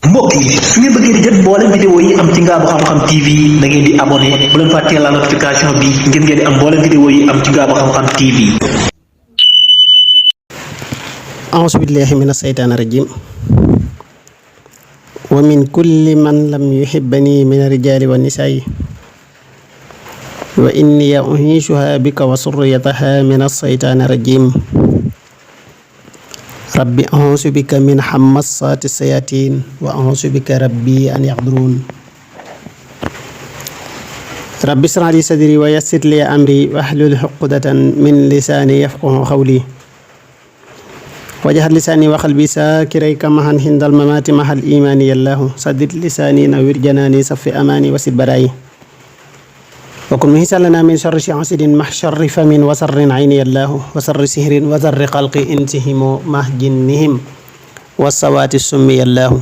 mbokk yi su ngeen bëggee di jot mboolem vidéo yi am ci Ngabou Xam-Xam TV da ngeen di abonné bu leen fàttee la notification bi ngir ngeen di am mboolem vidéo yi am ci Ngabou Xam-Xam TV. a'uuzu billaahi mina shaytaani rajiim wa min kulli man lam yuhibbani mina rijaali wa nisaa'i wa inni u'iizuhaa bika wa surriyatahaa mina shaytaani rajiim rabbi a'uuzu bika min hammazaati sayaatiin wa a'uuzu bika rabbi an yahduruun rabbi ishrah li sadrii wa yassir li amrii wahlul uqdatan min lisaani yafqahu qawlii waj'al lisaani wa qalbii zaakirayka ma'an indal mamaati ma'al iimaani yallaahu saddid lisaani nawwir janaani saffi amaani wasid baraayi wa kun muhisan lanaa min sharri haasidin ma'a sharri famin wa sharri ayni yallaahu wa sharri sihrin wa sharri xalqi insihim ma'a jinnihim wa sawaati summi yallaahu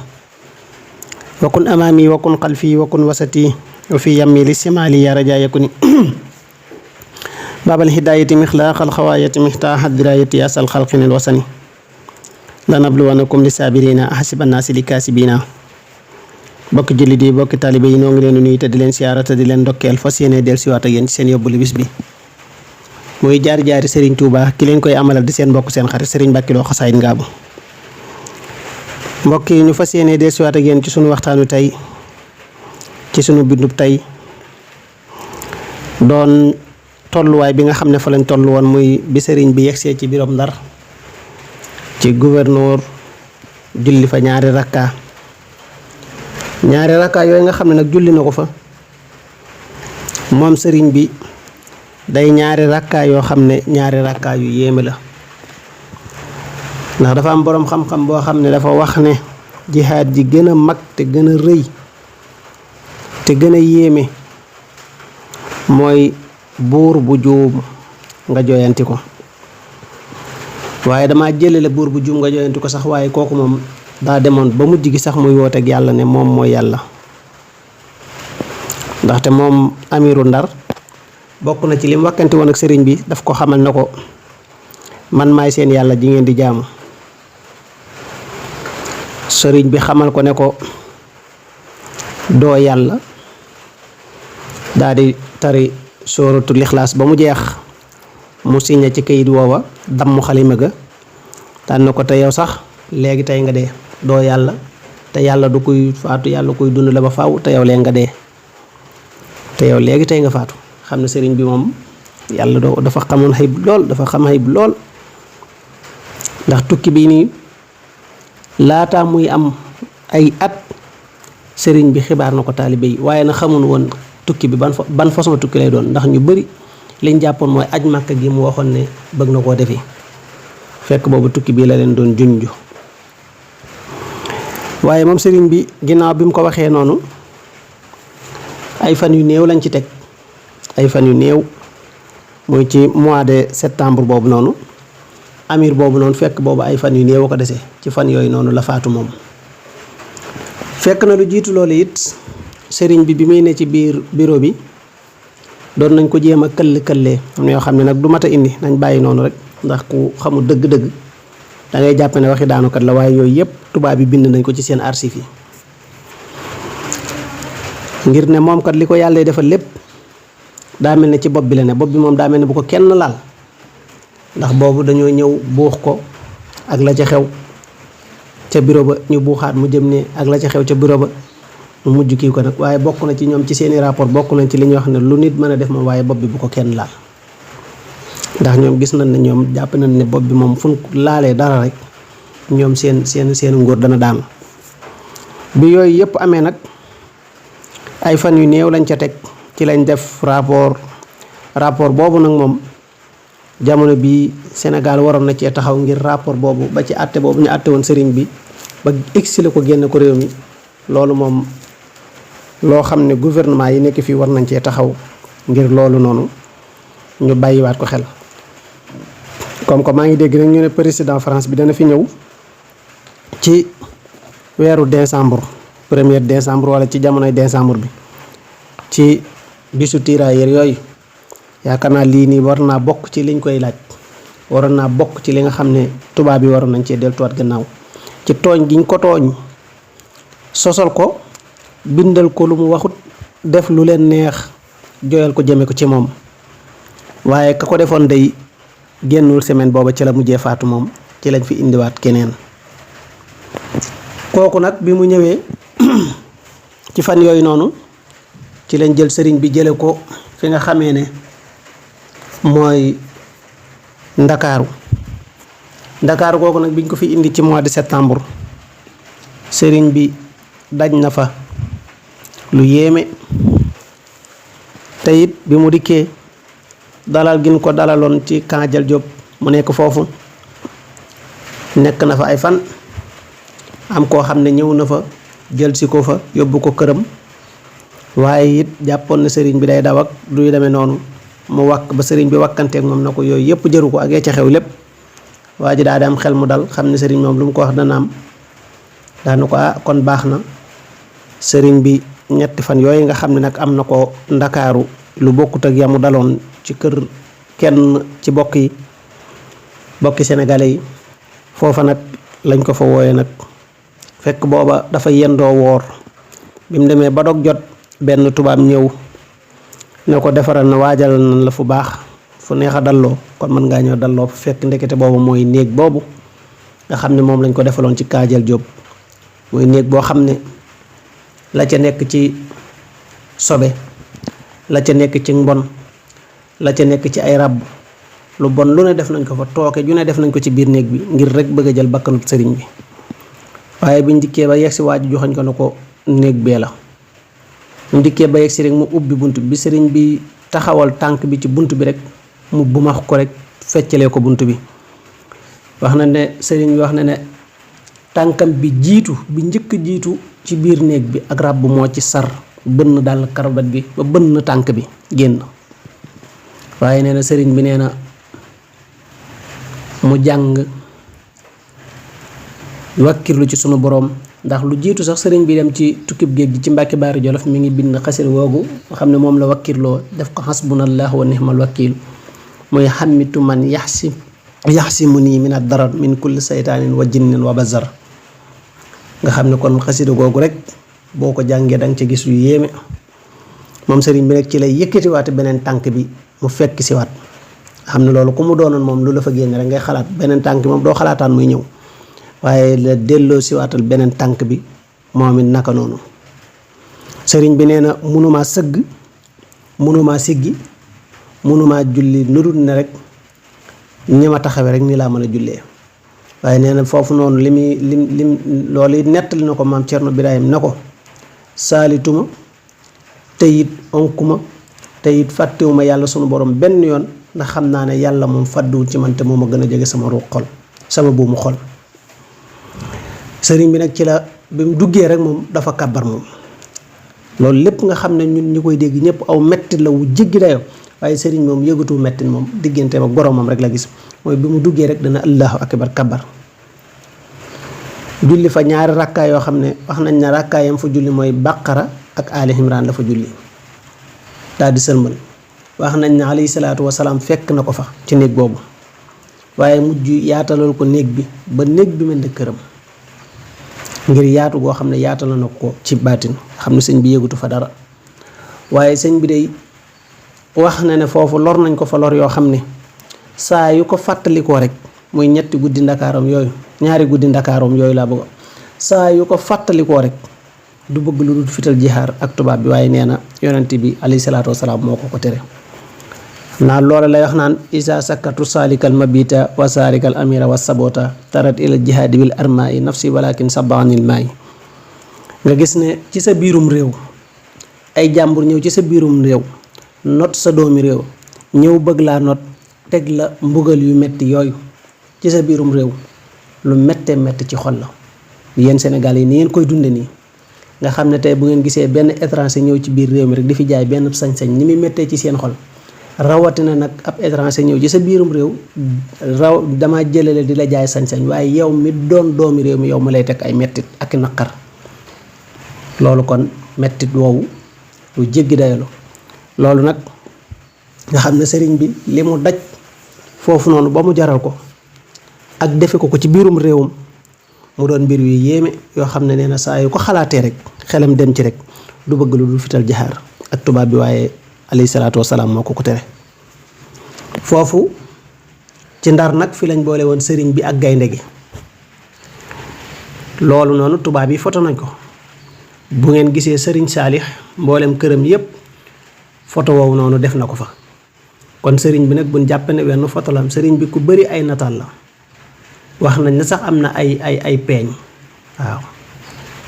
wa kun amaami wa kun xalfii wa kun wasati wa fi yammi li simaali yaa rajaa yakuni baabal hidaayati mixlaaqal xawaayati miftaaxal diraayati asal xalqinil wasani lanabluwannakum li saabiriina ahasiba naasi li kaasibiina bokki jullit yi bokki taalibe yi noo ngi leen nuyu te di leen siyaara te di leen ndokkeel fas yéene dellusiwaat ak yéen ci seen yóbbalu bis bi muy jaar-jaari Serigne Touba ki leen koy amalal di seen mbokk seen xarit Serigne Mbacke Lo Xasaayid Ngabou mbokk yi ñu fas yéene dellusiwaat ak yéen ci sunu waxtaanu tey ci sunu bindub tey doon tolluwaay bi nga xam ne fa lañ toll woon muy bi Serigne bi yegsee ci biirom Ndar ci gouverneur julli fa ñaari rakka yooyu nga xam ne nag julli na ko fa moom sëriñ bi day ñaari rakka yoo xam ne ñaari rakka yu yéeme la ndax dafa am boroom xam-xam boo xam ne dafa wax ne jihaad ji gën a mag te gën a rëy te gën a yéeme mooy buur bu juum nga joyanti ko waaye dama jëlale buur bu juum nga joyanti ko sax waaye kooku moom daa demoon ba mujj gi sax muy wooteeg yàlla ne moom mooy yàlla ndaxte moom amiru Ndar bokk na ci lim wakkante woon ak sëriñ bi daf ko xamal na ko man maay seen yàlla ji ngeen di jaamu sëriñ bi xamal ko ne ko doo yàlla daa di tari sóoratul Ixlaas ba mu jeex mu signé ci kayit woowa damm xalima ga daan na ko te yow sax léegi tey nga dee doo yàlla te yàlla du kuy faatu yàlla kuy dund la ba faaw te yow léegi nga dee te yow léegi tey nga faatu xam ne sëriñ bi moom yàlla dafa xamoon xayb lool dafa xam xayb lool ndax tukki bi nii laata muy am ay at sëriñ bi xibaar na ko taalibe yi waaye na xamun woon tukki bi ban façon tukki lay doon ndax ñu bari liñ jàppoon mooy aj Màkka gi mu waxoon ne bëgg na koo defi fekk boobu tukki bii la leen doon junju waaye moom sëriñ bi ginnaaw bi mu ko waxee noonu ay fan yu néew lañ ci teg ay fan yu néew muy ci mois de septembre boobu noonu amir boobu noonu fekk boobu ay fan yu néew ko dese ci fan yooyu noonu la faatu moom fekk na lu jiitu loolu it sëriñ bi muy ne ci biir bureau bi doon nañ ko jéem a këll-këllee am na yoo xam ne nag du mat a indi nañ bàyyi noonu rek ndax ku xamul dëgg-dëgg da ngay jàpp ne waxi daanukat la waaye yooyu yëpp tubaab bi bind nañ ko ci seen archive yi ngir ne moom kat li ko yàlla defal lépp daa mel ne ci bopp bi la ne bopp bi moom daa mel ne bu ko kenn laal ndax boobu dañoo ñëw buux ko ak la ca xew ca bureau ba ñu buuxaat mu jëm ne ak la ca xew ca bureau ba mu mujj kii ko nag waaye bokk na ci ñoom ci seeni rapport bokk nañ ci li ñuy wax ne lu nit mën a def moom waaye bopp bi bu ko kenn laal ndax ñoom gis nañ ne ñoom jàpp nañ ne bopp bi moom fu laalee dara rek ñoom seen nguur dana daanu bi yooyu yëpp amee nag ay fan yu néew lañ ca teg ci lañ def rapport boobu nag moom jamono bii Sénégal waroon na cee taxaw ngir rapport boobu ba ci àtte boobu ñu àtte woon sëriñ bi ba exilé ko génn ko réew mi loolu moom loo xam ne gouvernement yi nekk fii war nañ cee taxaw ngir loolu noonu ñu bàyyiwaat ko xel comme que maa ngi dégg nag ñu ne président France bi dana fi ñëw ci weeru décembre 1er décembre wala ci jamonoy décembre bi ci bisu tirailleur yooyu yaakaar naa lii nii war naa bokk ci liñ koy laaj waroon naa bokk ci li nga xam ne tubaab yi waroon nañ cee deltuwaat gannaaw ci tooñ giñ ko tooñ sosal ko bindal ko lu mu waxut def lu leen neex joyal ko jëme ko ci moom waaye ka ko defoon day génnul semaine booba ci la mujjee faatu moom ci lañ fi indiwaat keneen kooku nag bi mu ñëwee ci fan yooyu noonu ci lañ jël sëriñ bi jële ko fi nga xamee ne mooy ndakaaru kooku nag biñ ko fi indi ci mois de septembre sëriñ bi daj na fa lu yéeme te it bi mu dikkee dalal gin ko dalaloon ci Camp Dial Diop mu nekk foofu nekk na fa ay fan am koo xam ne ñëw na fa jël si ko fa yóbbu ko këram waaye it jàppoon na sëriñ bi day daw ak duy demee noonu mu wakk ba sëriñ bi wakkanteeg moom na ko yooyu yëpp jëru ko ak ya ca xew lépp waa ji daa di am xel mu dal xam ne sëriñ moom lu mu ko wax dana am daanu ko kon baax na sëriñ bi ñetti fan yooyu nga xam ne nag am na ko ndakaaru lu bokkut ak yamu daloon ci kër kenn ci bokki sénégalais yi foofa nag lañ ko fa wooye nag fekk booba dafa yendoo woor bi mu demee ba dog jot benn tubaab ñëw ne ko defaral na waajalal nañ la fu baax fu neex a dalloo kon mën ngaa ñëw dalloo fekk ndekete boobu mooy néeg boobu nga xam ne moom lañ ko defaloon ci Camp Dial Diop mooy néeg boo xam ne la ca nekk ci sobe la ca nekk ci mbon la ca nekk ci ay ràbb lu bon lu ne def nañ ko fa tooke ju ne def nañ ko ci biir néeg bi ngir rek bëgg a jël bakkanub sëriñ bi waaye biñ dikkee ba yegsi waa ji joxañ ko ne ko néeg bee la biñ dikkee ba yegsi rek mu ubbi bunt bi sëriñ bi taxawal tànk bi ci bunt bi rek mu bumax ko rek feccalee ko bunt bi wax na ne sëriñ bi wax na ne tànkam bi njëkk jiitu ci biir néeg bi ak ràbb moo ci sar bënn dal karabat bi ba bënn tànk bi génn waaye nee na sëriñ bi nee na mu jàng wakkirlu ci sunu boroom ndax lu jiitu sax sëriñ bi dem ci tukkib géej gi ci Mbàkke Baari Jolof mi ngi bind xasir woogu nga xam ne moom la wakkirloo def ko xasbunallahu wa nihmal wakiil muy xammitu man yaxsimu nii min ad-darar min kulli saytaanin wa jinnin wa bazar nga xam ne kon xasida googu rek boo ko jàngee danga ca gis yu yéeme moom sëriñ bi nag ci lay yëkkatiwaate beneen tànk bi mu fekk si waat xam ne loolu ku mu doonoon moom lu la fa génne rek ngay xalaat beneen tànk bi moom doo xalaataan muy ñëw waaye la delloo si waatal beneen tànk bi moom it naka noonu sëriñ bi nee na munumaa sëgg munumaa siggi munumaa julli lu dul ne rek ñi ma taxawee rek nii laa mën a jullee waaye nee na foofu noonu lim loolu it nettali na ko maam Cerno Birahim na ko saalituma te it onkuma te it fàttewuma yàlla sunu borom benn yoon ndax xam naa ne yàlla moom fàdduwul ci man te moom a gën a jege sama ruux xol sama buumu xol sëriñ bi nag ci la bi mu duggee rek moom dafa kàbbar moom loolu lépp nga xam ne ñun ñi koy dégg ñëpp aw mettit la wu jéggi dayoo waaye sëriñ moom yëgatu mettit moom diggante ak boromam rek la gis mooy bi mu duggee rek dana allahu akbar kàbbar julli fa ñaari rakkaa yoo xam ne wax nañ ne rakkaayam fa julli mooy baqara ak ali imran la fa julli daal di sëlmal wax nañ ne alayhi salaatu wasalaam fekk na ko fa ci néeg boobu waaye mujj yaatalal ko néeg bi ba néeg bi mel ne këram ngir yaatu goo xam ne yaatal na ko ci baatin xam ne sëñ bi yëgutu fa dara waaye sëñ bi day wax na ne foofu lor nañ ko fa lor yoo xam ne saa yu ko fàttalikoo rek muy ñetti guddi ndakaaram yooyu ñaari guddi ndakaaram yooyu laa bëgg saa yu ko fàttalikoo rek du bëgg lu dul fital jihaar ak tubaab bi waaye nee na yonent bi alayhi salaatu wasalaam moo ko tere naa loola lay wax naan isa sakkatu saalikal mabita wa saarikal amira wa sabota tarat ila jihaadi bil armaayi nafsi walakin sabanil maayi nga gis ne ci sa biirum réew ay jàmbur ñëw ci sa biirum réew not sa doomi réew ñëw bëgg laa not teg la mbugal yu metti yooyu ci sa biirum réew lu méttee métti ci xol la yéen Sénégal yi ni ngeen koy dunde nii nga xam ne tey bu ngeen gisee benn étranger ñëw ci biir réew mi rek di fi jaay benn sañ-sañ ni muy méttee ci seen xol rawatina nag ab étranger ñëw ci sa biirum réew dama jëlale di la jaay sañ-sañ waaye yow mi doon doomi réew mi yow mu lay teg ay mettit ak naqar loolu kon mettit woowu lu jéggi dayalo loolu nag nga xam ne sëriñ bi li mu daj foofu noonu ba mu jaral ko ak defe ko ci biirum réewum mu doon mbir yu yéeme yoo xam ne nee na saa yu ko xalaatee rek xelam dem ci rek du bëgg lu dul fital jaxaar ak tubaab bi, waaye alayhi salaatu wasalaam moo ko tere. foofu ci Ndar nag fi lañ boole woon sëriñ bi ak gaynde gi. loolu noonu tubaab yi foto nañ ko. bu ngeen gisee sëriñ Saalix mboolem këram yépp foto woowu noonu def na ko fa. kon sëriñ bi nag buñ jàpp ne wenn foto la am, sëriñ bi ku bari ay nataal la. wax nañ ne sax am na ay peeñ. waaw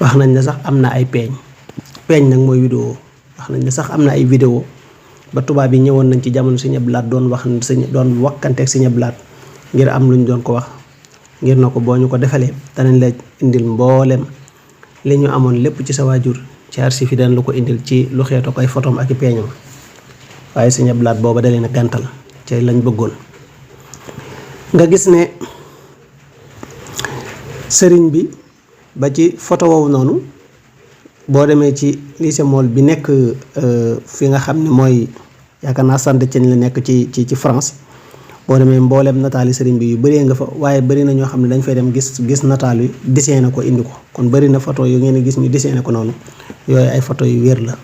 wax nañ ne sax am na ay peeñ nag mooy vidéo. wax nañ ne sax am na ay vidéo ba tubaab yi ñëwoon nañ ci jamono Sëñ Abdu Lahat doon wax doon wakkanteeg Sëñ Abdu Lahat ngir am luñ doon ko wax, ngir na ko boo ñu ko defalee danañ la indil mboolem li ñu amoon lépp ci sa waajur ci archive yi danañ la ko indil ci lu xeetoo ko ay photom ak i peeñam. waaye Sëñ Abdu Lahat booba dalee na gàntal ci lañ bëggoon. nga gis ne sëriñ bi ba ci photo woowu noonu boo demee ci lycée Mole bi nekk fi nga xam ne mooy yaakaar naa Sandéthiène la nekk ci France, boo demee mboolem nataali sëriñ bi yu bëree nga fa, waaye bëri na ñoo xam ne dañ fay dem gis nataal yi dessiné ko indi ko. kon bëri na photo yu ngeen gis ñu dessiné ko noonu, yooyu ay photo yu wér la.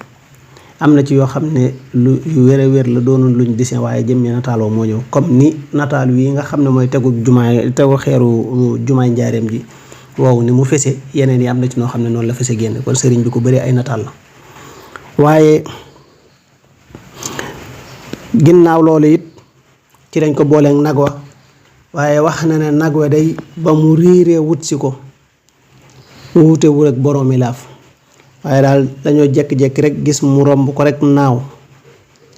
am na ci yoo xam ne lu yu wér a wér la doonul luñ dessiné, waaye jëmmee nataaloo moo ñëw, comme ni nataal yi nga xam ne mooy tegu xeeru jumaay njaareem ji wow ni mu fese, yeneen yi am na ci noo xam ne noonu la fese génn. kon sëriñ bi ku bëri ay nataal la. waaye ginnaaw loolu it ci lañ ko booleeg nag wa, waaye wax na ne nag wa day ba mu riiree wut si ko wuute wu rek boroomi laaf, waaye daal dañoo jekki-jekki rek gis mu romb ko rek naaw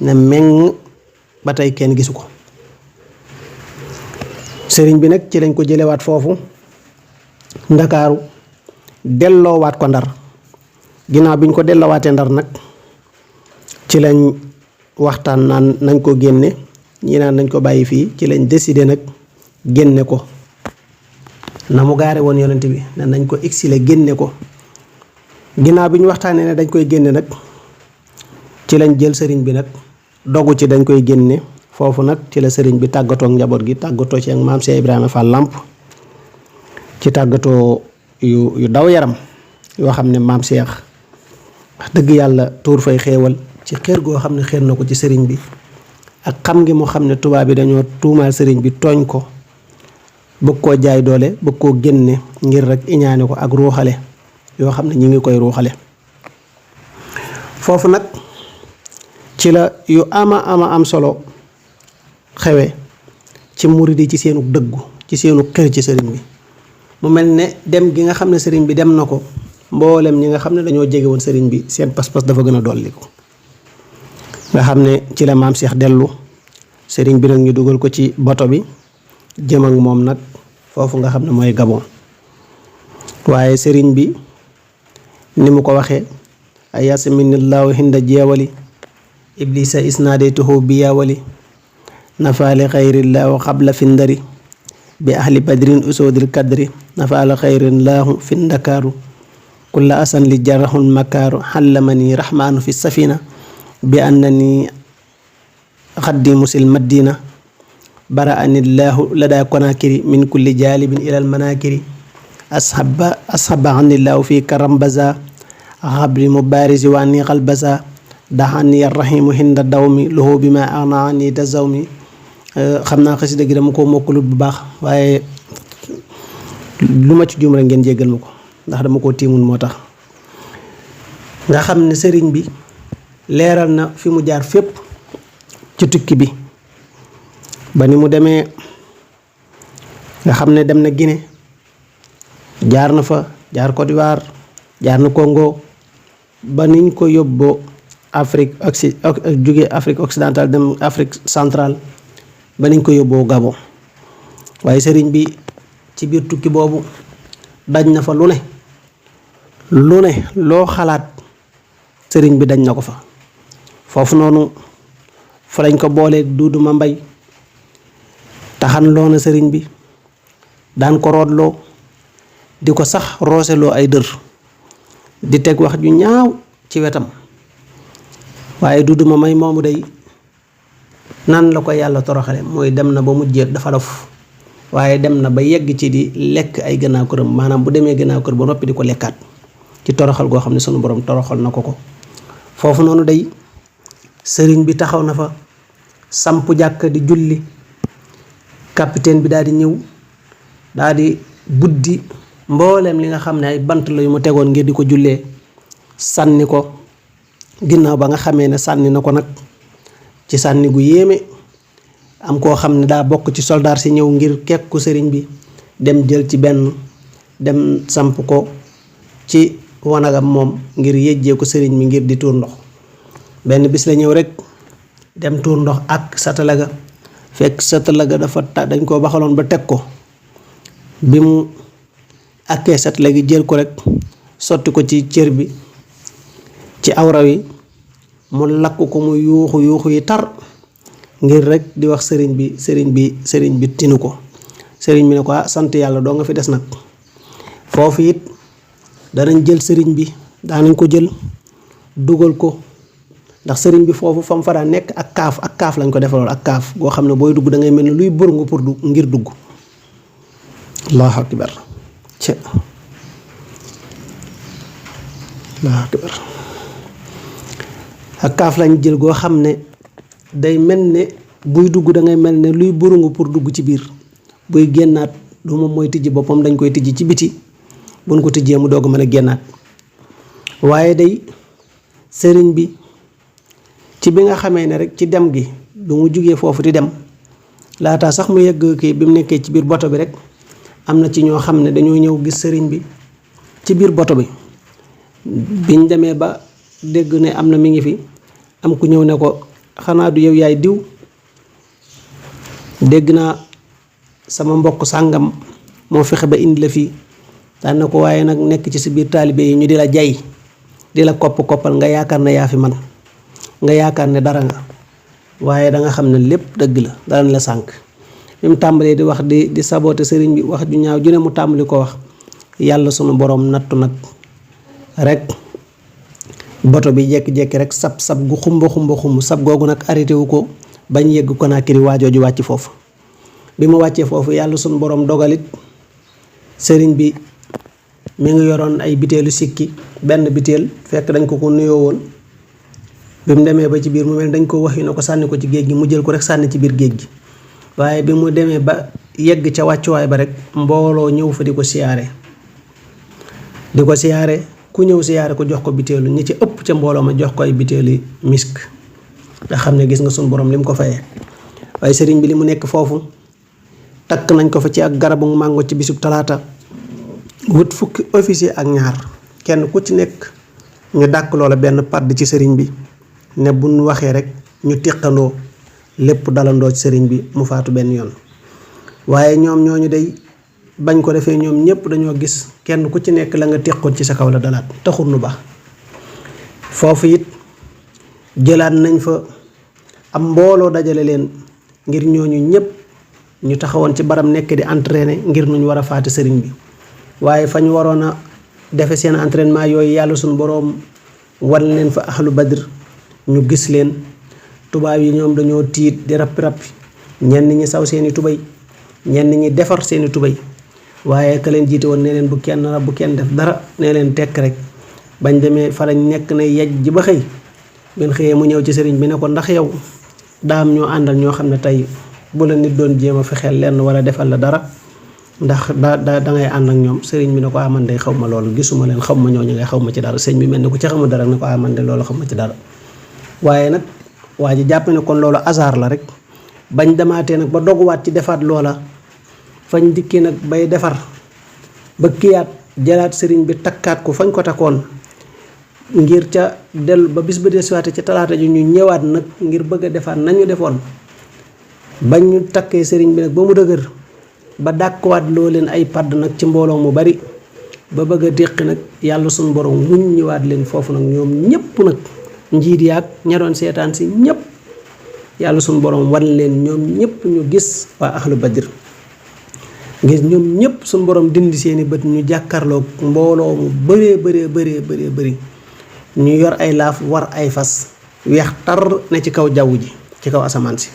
ne meng ba tey kenn gisu ko. sëriñ bi nag ci lañ ko jëlewaat foofu Ndakaaru delloowaat ko Ndar. ginnaaw bi ñu ko delloowaatee Ndar nag ci lañ waxtaan naan nañ ko génne, ñi naan nañ ko bàyyi fii. ci lañ décidé nag génne ko na mu gaare woon yonent bi ne nañ ko exilé génne ko. ginnaaw bi ñu waxtaanee ne dañ koy génne nag ci lañ jël sëriñ bi nag dogu ci dañ koy génne foofu. nag ci la sëriñ bi tàggatoo ak njaboot gi, tàggatoo ci ak maam Cheikh Ibrahima Fall Lamp ci tàggatoo yu daw yaram yoo xam ne maam Cheikh wax dëgg yàlla tuur fay xéewal ci xéer goo xam ne xéer na ko ci sëriñ bi, ak xam ngi mu xam ne tubaab bi dañoo tuumaal sëriñ bi, tooñ ko, bëgg koo jaay doole, bëgg koo génne ngir rek iñaane ko ak ruuxale yoo xam ne ñi ngi koy ruuxale. foofu nag ci la yu ama am solo xewe ci murid yi ci seenu dëggu, ci seenu xër ci sëriñ bi. mu mel ne dem gi nga xam ne sëriñ bi dem na ko, mboolem ñi nga xam ne dañoo jege woon sëriñ bi seen pas-pas dafa gën a dolli ko. nga xam ne ci la maam Cheikh dellu, sëriñ bi nag ñu dugal ko ci bato bi jëm ak moom nag foofu nga xam ne mooy Gabon. waaye sëriñ bi ni mu ko waxee ay yasaminillahu hinda jeewali iblisa isnaadaytuhu bi yaawali nafaali xayrillahu xabla fi ndari bi ahli badrin usoodil kadri nafaala xayrillahu fi ndakaaru kulla asan li jarahun makaaru xallamani rahmaanu fi safina bi annani xaddimu sil maddina bara anillahu ladaa konakiri min kulli jaalibin ilal manakiri ashaba anillahu fi karambaza xabri mubarisi wa anni xalbaza daxani arrahimu hinda dawmi lahu bi ma ana ani da zawmi. xam naa xasida gi dama ko mokkalut bu baax, waaye lu ma ci juum rek ngeen jéggal ma ko ndax dama koo tiimul moo tax. nga xam ne sëriñ bi leeral na fi mu jaar fépp ci tukki bi ba ni mu demee, nga xam ne dem na Guinée, jaar na fa, jaar Côte d'Ivoire, jaar na Congo, ba niñ ko yóbboo jóge Afrique occidentale dem Afrique centrale, ba niñ ko yóbboo Gabon. waaye sëriñ bi ci biir tukki boobu daj na fa lu ne loo xalaat sëriñ bi dañ na ko fa. foofu noonu fa lañ ko booleeg Duudu Ma Mbay, taxan loo na sëriñ bi, daan ko rootloo, di ko sax rooseloo ay dër, di teg wax ju ñaaw ci wetam. waaye Duudu Ma Mbay moomu day nan la ko yàlla toroxale mooy dem na ba mujjee dafa dof waaye dem na ba yegg ci di lekk ay gannaaw këram maanaam bu demee gannaaw kër ba noppi di ko lekkaat ci toroxal goo xam ne sunu borom toroxal na ko foofu noonu day sëriñ bi taxaw na fa samp jàkk di julli capitaine bi daal di ñëw daal di buddi mbooleem li nga xam ne ay bant la yu mu tegoon ngir di ko jullee sànni ko ginnaaw ba nga xamee ne sànni na ko nag ci sànni gu yéeme am koo xam ne daa bokk ci soldaar si ñëw ngir kekku sëriñ bi dem jël ci benn dem samp ko ci wanagam moom ngir yëjjee ko sëriñ bi ngir di tuur ndox benn bis la ñëw rek dem tuur ndox ak satala ga fekk satala ga dafa dañ koo baxaloon ba teg ko bi mu akkee satala gi jël ko rek sotti ko ci cër bi ci awra wi mu lakk ko mu yuuxu yi tar ngir rek di wax sëriñ bi tinu ko sëriñ bi ne ko sant yàlla doo nga fi des nag foofu it danañ jël sëriñ bi daanañ ko jël dugal ko ndax sëriñ bi foofu fam fa daan nekk ak kaaf lañ ko defaloon ak kaaf goo xam ne booy dugg da ngay mel ne luy bërngu pour ngir dugg allahu akbar ak kaaf lañ jël goo xam ne day mel ne buy dugg da ngay mel ne luy bërngu pour dugg ci biir buy génnaat du moom mooy tijji boppam dañ koy tijji ci biti buñ ko tijjee mu doog a mën a génnaat waaye day sëriñ bi ci bi nga xamee ne rek ci dem gi du mu jugee foofu di dem laataa sax mu yegg kii bi mu nekkee ci biir boto bi rek am na ci ñoo xam ne dañoo ñëw gis sëriñ bi ci biir boto bi biñ demee ba dégg ne am na mi ngi fi am ku ñëw ne ko xanaa du yow yaay diw dégg naa sama mbokk sàngam moo fexe ba indi la fii daan na ko waaye nag nekk ci si biir taalibe yi ñu di la jay di la koppal nga yaakaar ne yaa fi man nga yaakaar ne dara nga waaye da nga xam ne lépp dëgg la dara la sànk bi mu tàmbalee di wax di saboote sëriñ bi wax ju ñaaw ju ne mu tàmbali ko wax yàlla sunu borom nattu nag rek boto bi jekki-jekki rek sab gu xumba sab googu nag arrêté wu ko bañ yegg Conakry waajooju wàcc foofu bi mu wàccee foofu yàlla sunu borom dogalit sëriñ bi mi ngi yoroon ay biteelu sikki benn biteel fekk dañ ko nuyoo woon bi mu demee ba ci biir mu mel dañ ko wax yu ne ko sànni ko ci géej gi mu jël ko rek sànni ci biir géej gi waaye bi mu demee ba yegg ca wàccuwaay ba rek mbooloo ñëw fa di ko siyaare ku ñëw siyaare ko jox ko biteelu ñi ci ëpp ca mbooloo ma jox ko ay biteelu misk nga xam ne gis nga suñu borom li mu ko fayee waaye sëriñ bi li mu nekk foofu takk nañ ko fa ci ak garabu màngo ci bisub talaata wut fukki officier ak ñaar kenn ku ci nekk ñu dàkk loola benn padd ci sëriñ bi ne buñ waxee rek ñu tiqandoo lépp dalandoo ci sëriñ bi mu faatu benn yoon waaye ñoom ñooñu day bañ ko defee ñoom ñëpp dañoo gis kenn ku ci nekk la nga tiqoon ci sa kaw la dalaat taxul nu baax foofu it jëlaat nañ fa am mbooloo dajale leen ngir ñooñu ñëpp ñu taxawoon ci baram nekk di entraîner ngir nuñ war a faati sëriñ bi waaye fa ñu waroon a defe seen entraînement yooyu yàlla suñu boroom wan leen fa ahlu badr ñu gis leen tubaab yi ñoom dañoo tiit di rappi ñenn ñi saw seeni tubay ñenn ñi defar seeni tubay waaye ka leen jiite woon nee leen bu kenn rab bu kenn def dara nee leen tekk rek bañ demee fa lañ nekk na yej ji ba xëy bin xëyee mu ñëw ci sëriñ bi ne ko ndax yow daam ñoo àndal ñoo xam ne tey bu la nit doon jéem a fexeel lenn wala defal la dara ndax da ngay ànd ak ñoom sëriñ bi ne ko man de xaw ma loolu gisuma leen xaw ma ñooñu ngay xaw ma ci dara sëriñ bi mel ni ku ci xamul dara ne ko man de loolu xaw ma ci dara waaye nag waa ji jàpp ne kon loolu hasard la rek bañ demaatee nag ba doguwaat ci defaat loola fañ dikkee nag bay defar ba kiyaat jëlaat sëriñ bi takkaat ko fañ ko takkoon ngir ca del ba bis ba desuwaate ca talaata ji ñu ñëwaat nag ngir bëgg a defaat nañu defoon bañ ñu takkee sëriñ bi nag ba mu dëgër ba dàkkuwaat loo leen ay padd nag ci mbooloo mu bari ba bëgg a déqi nag yàlla suñu borom muñ ñëwaat leen foofu nag ñoom ñëpp nag njiit yaag ña doon seetaan si ñëpp yàlla suñu borom wan leen ñoom ñëpp ñu gis waa ahlu badr ngir ñoom ñëpp suñu borom dindi seeni bët ñu jàkkarloo mbooloo mu bëree ñu yor ay laaf war ay fas weex tar ne ci kaw jaww ji ci kaw asamaan si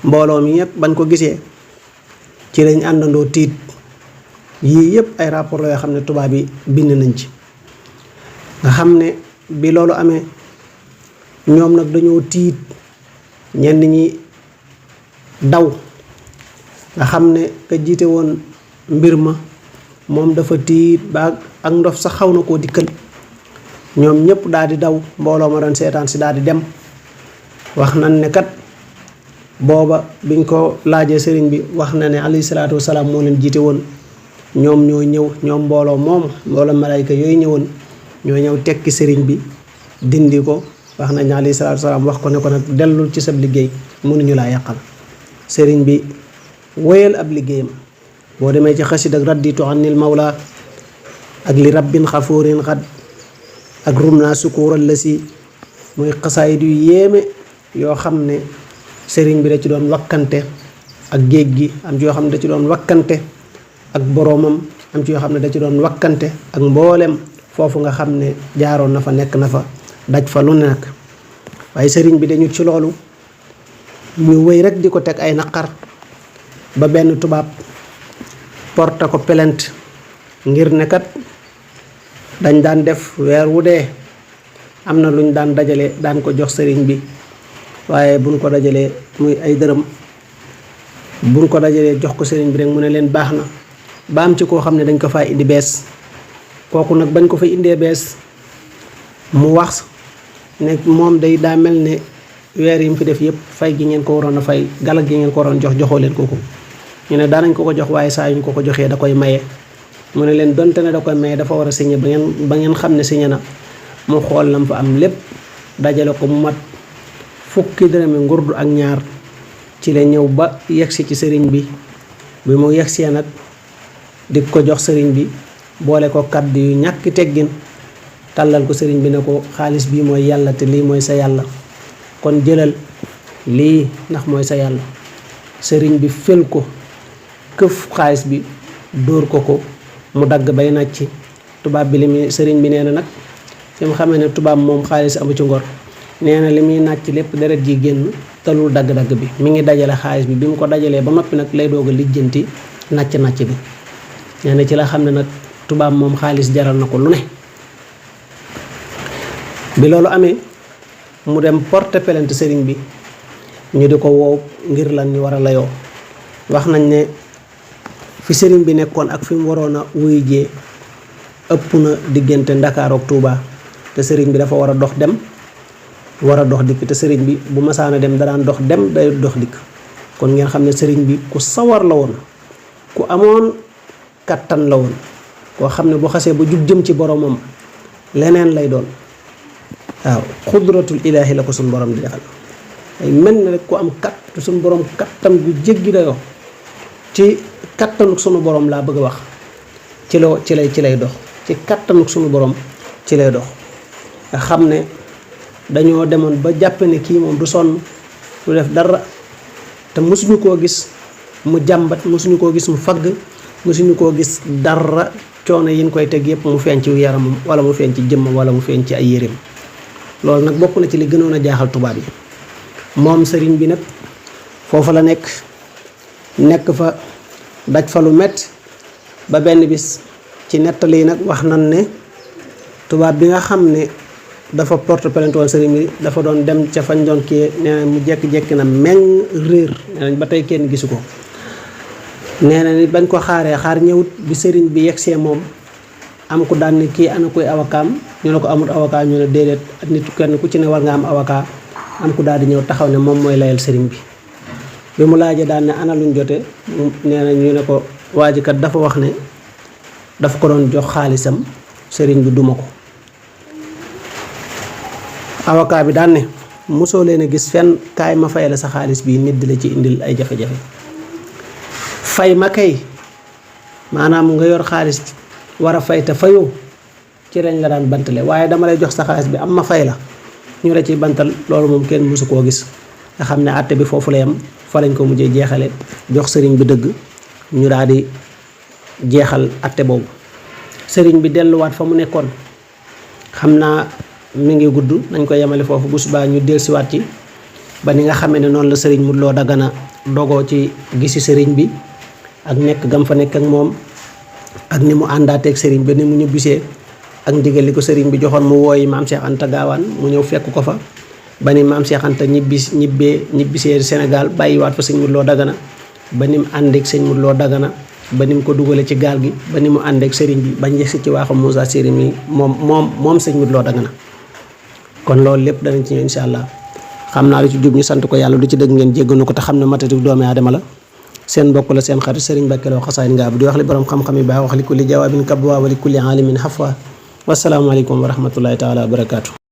mbooloo mi ñëpp bañ ko gisee ci lañ àndandoo tiit. yii yëpp ay rapport la yoo xam ne tubaab yi bind nañ ci nga xam ne bi loolu amee ñoom nag dañoo tiit ñenn ñi daw nga xam ne ka jiite woon mbir ma moom dafa tiit ba ak ndof sax xaw na koo dikkal ñoom ñëpp daal di daw mbooloo ma doon seetaan si daal di dem wax nañ ne kat booba biñ ko laajee sëriñ bi wax na ne alayhi salaatu wasalaam moo leen jiite woon ñoom ñoo ñëw ñoom mbooloo malayka yooyu ñëwoon ñoo ñëw tekki sëriñ bi dindi ko wax nañ ne alayhi salaatu wasalaam wax ko ne ko nag dellul ci sab liggéey mënuñu laa yàqal sëriñ bi wéyal ab liggéeyam boo demee ci xasid ak radditu anil mawla ak li rabbin xafuurin xad ak rum naa sukuural la si muy xasaayid yu yéeme yoo xam ne sëriñ bi da ci doon wakkante ak géej gi am ci yoo xam ne da ci doon wakkante ak boroomam am ci yoo xam ne da ci doon wakkante ak mboolem foofu nga xam ne jaaroon na fa nekk na fa daj fa lu ne nag waaye sëriñ bi dañu ci loolu ñu wéy rek di ko teg ay naqar ba benn tubaab porte ko plainte ngir ne kat dañ daan def weer wu dee am na luñ daan dajale daan ko jox sëriñ bi waaye buñ ko dajalee muy ay dërëm buñ ko dajalee jox ko sëriñ bi rek mu ne leen baax na ba am ci koo xam ne dañ ko faa indi bees kooku nag bañ ko fa indee bees mu wax ne moom day daa mel ne weer yi mu fi def yëpp fay gi ngeen ko waroon a fay galag gi ngeen ko waroon joxoo leen kooku ñu ne daanañ ko jox waaye saa yuñ ko joxee da koy maye mu ne leen donte ne da koy maye dafa war a signé ba ngeen xam ne signé na mu xool lam fa am lépp dajale ko mu mat fukki dërëmi ngurdu ak ñaar ci la ñëw ba yegsi ci sëriñ bi mu yegsee nag di ko jox sëriñ bi boole ko kàddu yu ñàkk teggin tàllal ko sëriñ bi ne ko xaalis bii mooy yàlla te lii mooy sa yàlla kon jëlal lii ndax mooy sa yàlla sëriñ bi fel ko këf xaalis bi dóor ko mu dagg bay nàcc tubaab bi li muy sëriñ bi nee na nag fi mu xamee ne tubaab moom xaalis amu ci ngor nee na li muy nàcc lépp deret ji génn talul dagg-dagg bi mi ngi dajale xaalis bi mu ko dajalee ba noppi nag lay doog a lijjanti nàcc bi nee na ci la xam ne nag tubaab moom xaalis jaral na ko lu ne bi loolu amee mu dem porte plainte sëriñ bi ñu di ko woow ngir lan ñu war a layoo wax nañ ne fi sëriñ bi nekkoon ak fi mu waroon a wuy jee ëpp na diggante Ndakaaru ak Tuuba te sëriñ bi dafa war a dox dem war a dox dikk te sëriñ bi bu masaana dem da daan dox dem day dox dikk kon ngeen xam ne sëriñ bi ku sawar la woon ku amoon kattan la woon koo xam ne bu xasee ba jub jëm ci boromam leneen lay doon waaw xudratul ilaahi la ko suñu borom di defal ay mel ne rek ku am kat suñu borom kattan gu jéggi dayoo ci kattanuk suñu borom laa bëgg a wax ci lay dox ci kattanuk suñu borom ci lay dox nga xam ne dañoo demoon ba jàpp ne kii moom du sonn du def dara te mosuñu koo gis mu jàmbat mosuñu koo gis mu fagg mosuñu koo gis dara coono yi ñu koy teg yëpp mu feeñ ci yaramam wala mu feeñ ci jëmmam wala mu feeñ ci ay yéreem loolu nag bokk na ci li gënoon a jaaxal tubaab yi moom sëriñ bi nag foofu la nekk fa daj fa lu metti ba benn bis ci nettali nag wax nan ne tubaab bi nga xam ne dafa porte plainte woon sëriñ bi dafa doon dem ca fañ doon kii nee na mu jekki-jekki na meng réer nee nañ ba tey kenn gisu ko nee na ni bañ ko xaar ñëwut bi sëriñ bi yegsee moom am ku daan ne kii ana koy awakaam ñu ne ko amul avocat ñu ne déedéet nit kenn ku ci ne war nga am avocat am ku daal di ñëw taxaw ne moom mooy layal sëriñ bi mu laajee daan ne ana luñ jote nee na ñu ne ko waa ji kat dafa wax ne daf ko doon jox xaalisam sëriñ bi duma ko avocat bi daan ne mosoo leen a gis fenn kaay ma fay la sa xaalis bii nit di la ci indil ay jafe-jafe fay ma kay maanaam nga yor xaalis war a fay te fayoo ci lañ la daan bantale waaye dama lay jox sa xaalis bi am ma fay la ñu la ciy bantal loolu moom kenn mosu koo gis nga xam ne àtte bi foofu la yam fa lañ ko mujjee jeexale jox sëriñ bi dëgg ñu daal di jeexal àtte boobu sëriñ bi delluwaat fa mu nekkoon xam naa mi ngi gudd nañ ko yemale foofu bu subaa ñu dellusiwaat ci ba ni nga xamee ne noonu la sëriñ Modou Lo Dagana dogoo ci gisi sëriñ bi ak nekk gam fa nekk ak moom ak ni mu àndaateeg sëriñ bi ni mu ñibbisee ak ndigal li ko sëriñ bi joxoon mu wooyi maam Cheikh Anta Gaawaan mu ñëw fekk ko fa ba ni maam Cheikh Anta ñibbisee Sénégal bàyyiwaat fa sëñ Modou Lo Dagana ba ni mu àndeek sëñ Modou Lo Dagana ba ni mu ko dugalee ci gaal gi ba ni mu àndeek sëriñ bi bañ yegsi ci waaxam Moussa Siri mi moom sëñ Modou Lo Dagana kon loolu lépp danañ ci ñëw incha allah xam naa lu ci jub ñu sant ko yàlla lu ci dëgg ngeen jégganu ko te xam ne matati doomi aadama la seen mbokk la seen xarit Serigne Mbacke Lo Xasaayid Ngaabu di wax li borom xam-xam yi baax wax li kulli jawaabin kabwa wa li kulli aalimin xafwa wassalaamu aleykum wa rahmatullahi taala wa barakaatu